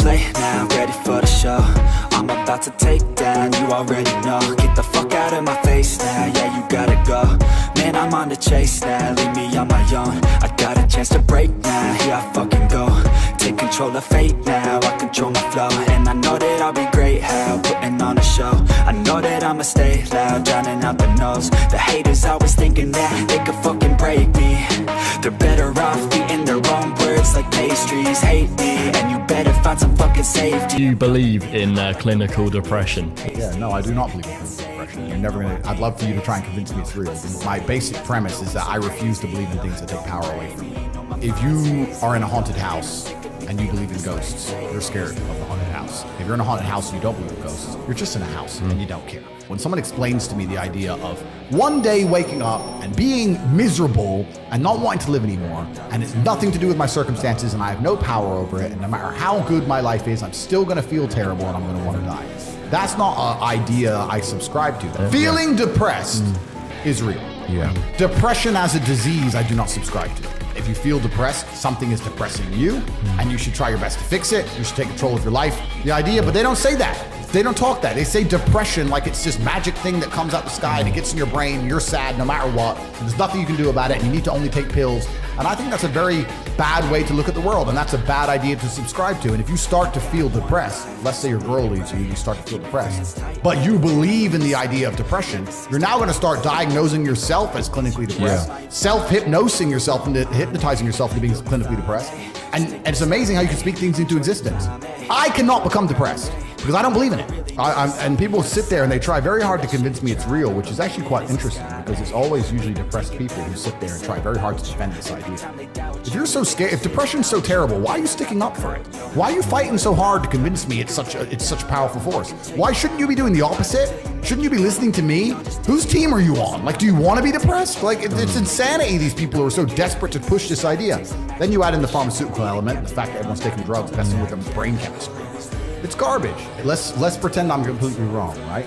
play now, ready for the show. I'm about to take down, you already know. Get the fuck out of my face now, yeah, you gotta go. Man, I'm on the chase now, leave me on my own. I got a chance to break now, here I fucking go. Take control of fate now, I control my flow. And I know that I'll be great, how putting on a show. I know that I'ma stay loud, drowning out the noise. The haters always thinking that they could fucking break me. They're better off eating their own words like pastries. Hate me, and you better find some fucking safety. Do you believe in clinical depression? Yeah, no, I do not believe in clinical depression. You're never gonna. I'd love for you to try and convince me it's real. My basic premise is that I refuse to believe in things that take power away from me. If you are in a haunted house and you believe in ghosts, you're scared of the haunted house. If you're in a haunted house and you don't believe in ghosts, you're just in a house and you don't care. When someone explains to me the idea of one day waking up and being miserable and not wanting to live anymore, and it's nothing to do with my circumstances and I have no power over it, and no matter how good my life is, I'm still gonna feel terrible and I'm gonna wanna die. That's not an idea I subscribe to. Feeling depressed is real. Yeah. Depression as a disease, I do not subscribe to. If you feel depressed, something is depressing you, and you should try your best to fix it. You should take control of your life. The idea, but they don't say that. They don't talk that. They say depression like it's this magic thing that comes out the sky and it gets in your brain. You're sad no matter what. There's nothing you can do about it. And you need to only take pills. And I think that's a very bad way to look at the world. And that's a bad idea to subscribe to. And if you start to feel depressed, let's say your girl leaves you, you start to feel depressed, but you believe in the idea of depression, you're now going to start diagnosing yourself as clinically depressed, self-hypnosing yourself into hypnotizing yourself into being clinically depressed. And it's amazing how you can speak things into existence. I cannot become depressed because I don't believe in it. And people sit there and they try very hard to convince me it's real, which is actually quite interesting because it's always usually depressed people who sit there and try very hard to defend this idea. If you're so scared, if depression's so terrible, why are you sticking up for it? Why are you fighting so hard to convince me it's such a powerful force? Why shouldn't you be doing the opposite? Shouldn't you be listening to me? Whose team are you on? Like, do you want to be depressed? Like, it's insanity, these people who are so desperate to push this idea. Then you add in the pharmaceutical element, the fact that everyone's taking drugs, messing with their brain chemistry. It's garbage. Let's pretend I'm completely wrong, right?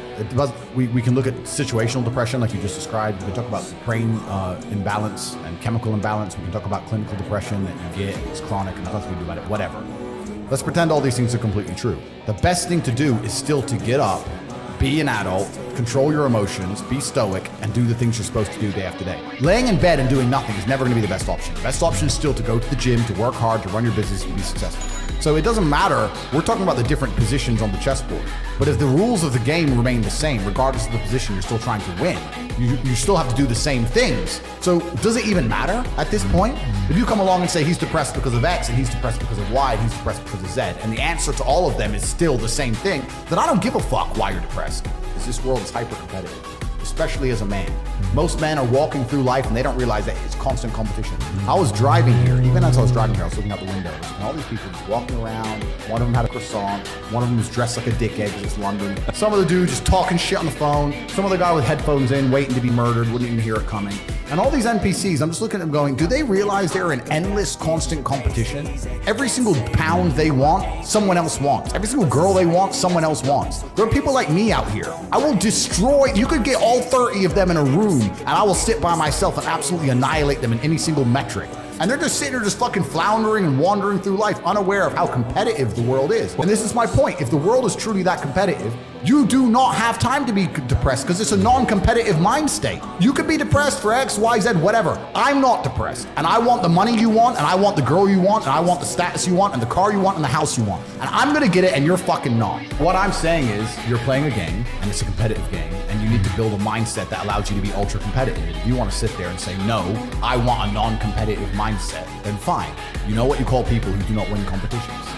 We can look at situational depression like you just described. We can talk about brain imbalance and chemical imbalance. We can talk about clinical depression that you get, it's chronic and nothing we do about it, whatever. Let's pretend all these things are completely true. The best thing to do is still to get up, be an adult, control your emotions, be stoic, and do the things you're supposed to do day after day. Laying in bed and doing nothing is never going to be the best option. The best option is still to go to the gym, to work hard, to run your business, and be successful. So it doesn't matter. We're talking about the different positions on the chessboard. But if the rules of the game remain the same, regardless of the position you're still trying to win, you still have to do the same things. So does it even matter at this point? If you come along and say he's depressed because of X and he's depressed because of Y and he's depressed because of Z, and the answer to all of them is still the same thing, then I don't give a fuck why you're depressed. Because this world is hyper-competitive, especially as a man. Most men are walking through life and they don't realize that it's constant competition. I was driving here, even as I was driving here, I was looking out the windows, and all these people just walking around. One of them had a croissant, one of them was dressed like a dickhead because it's London. Some of the dude just talking shit on the phone, some other guy with headphones in, waiting to be murdered, wouldn't even hear it coming. And all these NPCs, I'm just looking at them going, do they realize they're in endless, constant competition? Every single pound they want, someone else wants. Every single girl they want, someone else wants. There are people like me out here. I will destroy, you could get all 30 of them in a room, and I will sit by myself and absolutely annihilate them in any single metric. And they're just sitting there just fucking floundering and wandering through life, unaware of how competitive the world is. And this is my point. If the world is truly that competitive, you do not have time to be depressed because it's a non-competitive mind state. You could be depressed for X, Y, Z, whatever. I'm not depressed. And I want the money you want, and I want the girl you want, and I want the status you want, and the car you want, and the house you want. And I'm gonna get it, and you're fucking not. What I'm saying is, you're playing a game, and it's a competitive game, and you need to build a mindset that allows you to be ultra competitive. If you want to sit there and say, no, I want a non-competitive mindset, then fine. You know what you call people who do not win competitions?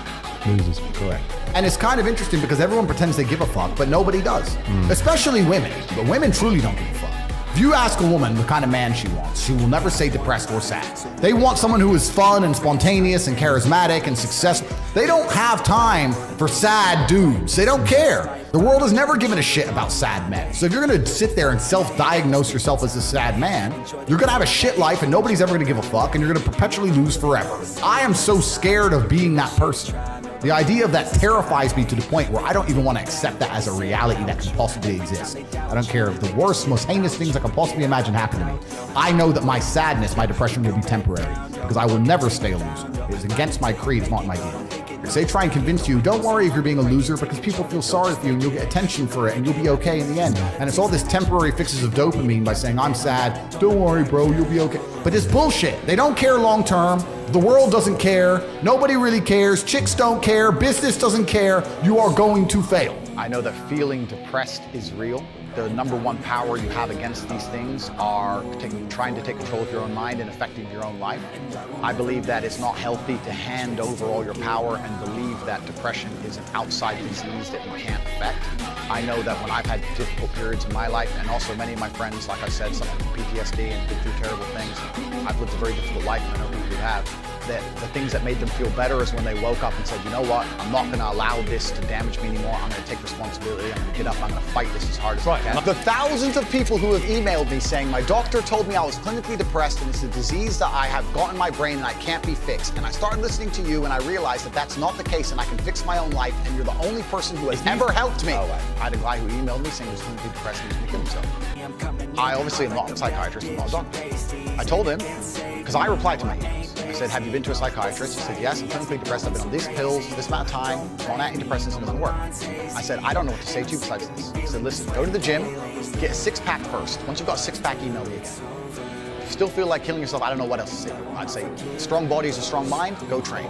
Losers. Correct. And it's kind of interesting because everyone pretends they give a fuck, but nobody does. Especially women. But women truly don't give a fuck. If you ask a woman the kind of man she wants, she will never say depressed or sad. They want someone who is fun and spontaneous and charismatic and successful. They don't have time for sad dudes. They don't care. The world has never given a shit about sad men. So if you're gonna sit there and self-diagnose yourself as a sad man, you're gonna have a shit life and nobody's ever gonna give a fuck and you're gonna perpetually lose forever. I am so scared of being that person. The idea of that terrifies me to the point where I don't even want to accept that as a reality that can possibly exist. I don't care if the worst, most heinous things I can possibly imagine happen to me. I know that my sadness, my depression will be temporary because I will never stay a loser. It is against my creed, it's not my deal. They try and convince you, don't worry if you're being a loser, because people feel sorry for you and you'll get attention for it and you'll be okay in the end. And it's all this temporary fixes of dopamine by saying, I'm sad, don't worry bro, you'll be okay. But it's bullshit. They don't care long term. The world doesn't care. Nobody really cares. Chicks don't care. Business doesn't care. You are going to fail. I know that feeling depressed is real. The number one power you have against these things are trying to take control of your own mind and affecting your own life. I believe that it's not healthy to hand over all your power and believe that depression is an outside disease that you can't affect. I know that when I've had difficult periods in my life, and also many of my friends, like I said, suffer from PTSD and been through terrible things. I've lived a very difficult life, and I know people who have. That the things that made them feel better is when they woke up and said, you know what, I'm not going to allow this to damage me anymore. I'm going to take responsibility. I'm going to get up. I'm going to fight this as hard as I can. The thousands of people who have emailed me saying, my doctor told me I was clinically depressed and it's a disease that I have got in my brain and I can't be fixed. And I started listening to you and I realized that that's not the case and I can fix my own life and you're the only person who has ever helped me. I had a guy who emailed me saying he was clinically depressed and he was going to kill himself. I obviously am not a psychiatrist, I'm not a doctor. I told him, because I replied to my emails. I said, have you been to a psychiatrist? He said, yes, I'm clinically depressed. I've been on these pills for this amount of time. I'm on antidepressants and it doesn't work. I said, I don't know what to say to you besides this. He said, listen, go to the gym, get a six-pack first. Once you've got a six-pack, email me again. If you still feel like killing yourself, I don't know what else to say. I'd say, strong body is a strong mind, go train.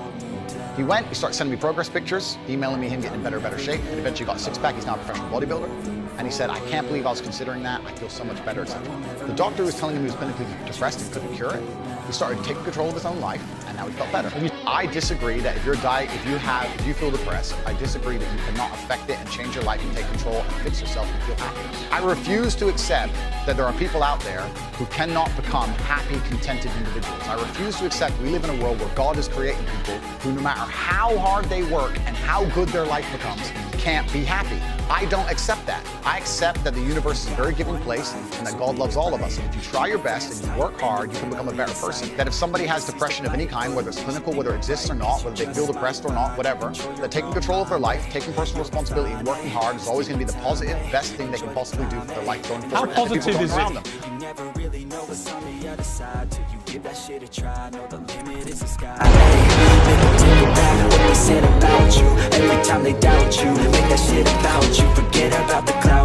He went, he started sending me progress pictures, emailing me him getting in better and better shape, and eventually got a six-pack. He's now a professional bodybuilder. And he said, I can't believe I was considering that. I feel so much better, etc. The doctor was telling him he was clinically depressed and couldn't cure it. He started taking control of his own life, and now he felt better. I disagree that if you feel depressed, I disagree that you cannot affect it and change your life and take control and fix yourself and feel happy. I refuse to accept that there are people out there who cannot become happy, contented individuals. I refuse to accept we live in a world where God is creating people who, no matter how hard they work and how good their life becomes, can't be happy. I don't accept that. I accept that the universe is a very giving place and that God loves all of us. And if you try your best and you work hard, you can become a better person. That if somebody has depression of any kind, whether it's clinical, whether it exists or not, whether they feel depressed or not, whatever, that taking control of their life, taking personal responsibility and working hard is always going to be the positive, best thing they can possibly do for their life going forward. How positive is it? You never really know what's on the other side till you give that shit a try. Know the limit is the sky. Make them take it back what they said about you. Every time they doubt you, make that shit about you. Forget about the cloud.